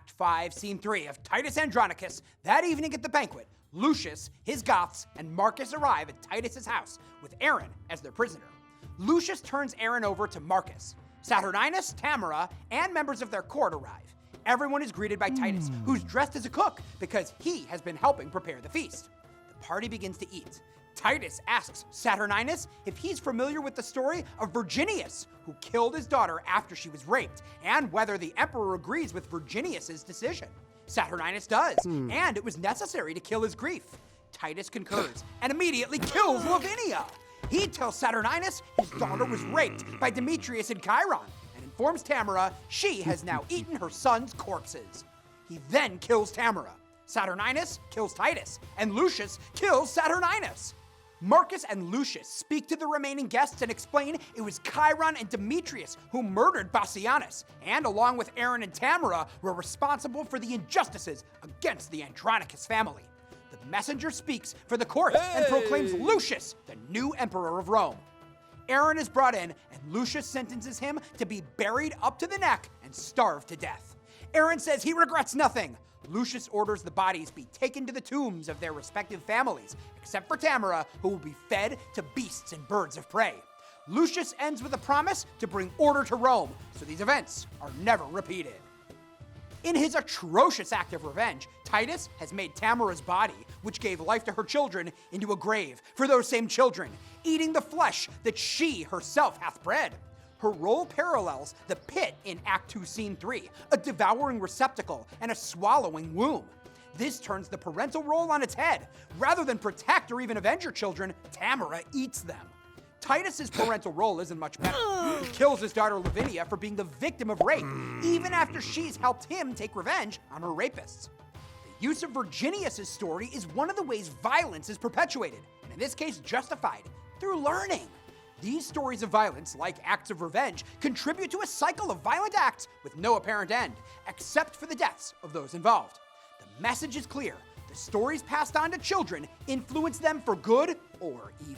Act 5, Scene 3 of Titus Andronicus. That evening at the banquet, Lucius, his Goths, and Marcus arrive at Titus's house with Aaron as their prisoner. Lucius turns Aaron over to Marcus. Saturninus, Tamara, and members of their court arrive. Everyone is greeted by Titus, who's dressed as a cook because he has been helping prepare the feast. The party begins to eat. Titus asks Saturninus if he's familiar with the story of Virginius, who killed his daughter after she was raped, and whether the emperor agrees with Virginius's decision. Saturninus does, and it was necessary to kill his grief. Titus concurs and immediately kills Lavinia. He tells Saturninus his daughter was raped by Demetrius in Chiron, and informs Tamara she has now eaten her son's corpses. He then kills Tamara. Saturninus kills Titus, and Lucius kills Saturninus. Marcus and Lucius speak to the remaining guests and explain it was Chiron and Demetrius who murdered Bassianus, and along with Aaron and Tamara, were responsible for the injustices against the Andronicus family. The messenger speaks for the court and proclaims Lucius the new emperor of Rome. Aaron is brought in, and Lucius sentences him to be buried up to the neck and starved to death. Aaron says he regrets nothing. Lucius orders the bodies be taken to the tombs of their respective families, except for Tamara, who will be fed to beasts and birds of prey. Lucius ends with a promise to bring order to Rome, so these events are never repeated. In his atrocious act of revenge, Titus has made Tamara's body, which gave life to her children, into a grave for those same children, eating the flesh that she herself hath bred. Her role parallels the pit in Act 2, Scene 3, a devouring receptacle and a swallowing womb. This turns the parental role on its head. Rather than protect or even avenge her children, Tamara eats them. Titus's parental role isn't much better. He kills his daughter Lavinia for being the victim of rape, even after she's helped him take revenge on her rapists. The use of Virginius' story is one of the ways violence is perpetuated, and in this case justified, through learning. These stories of violence, like acts of revenge, contribute to a cycle of violent acts with no apparent end, except for the deaths of those involved. The message is clear. The stories passed on to children influence them for good or evil.